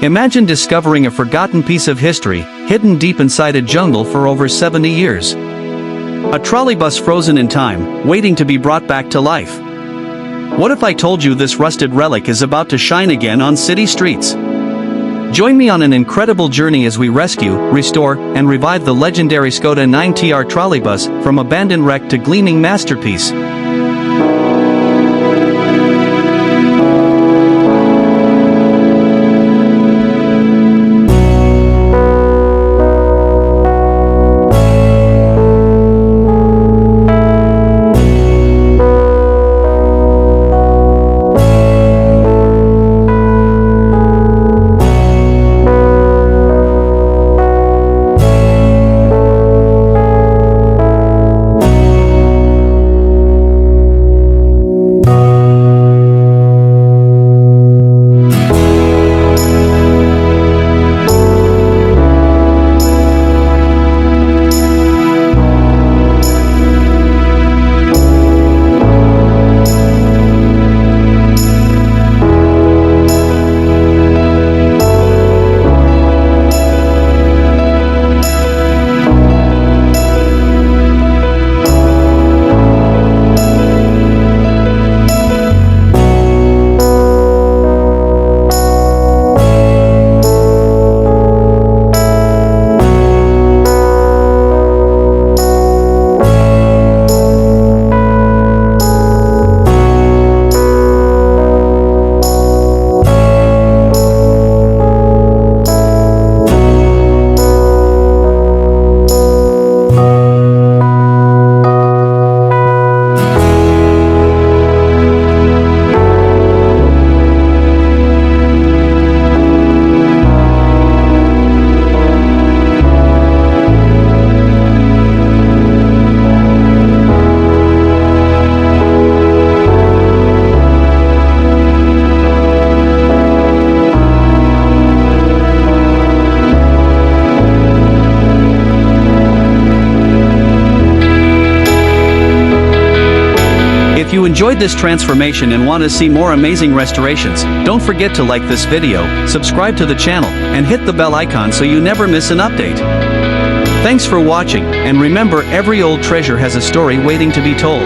Imagine discovering a forgotten piece of history, hidden deep inside a jungle for over 70 years. A trolleybus frozen in time, waiting to be brought back to life. What if I told you this rusted relic is about to shine again on city streets? Join me on an incredible journey as we rescue, restore, and revive the legendary Skoda 9tr Trolleybus from abandoned wreck to gleaming masterpiece. If you enjoyed this transformation and want to see more amazing restorations, don't forget to like this video, subscribe to the channel, and hit the bell icon so you never miss an update. Thanks for watching, and remember, every old treasure has a story waiting to be told.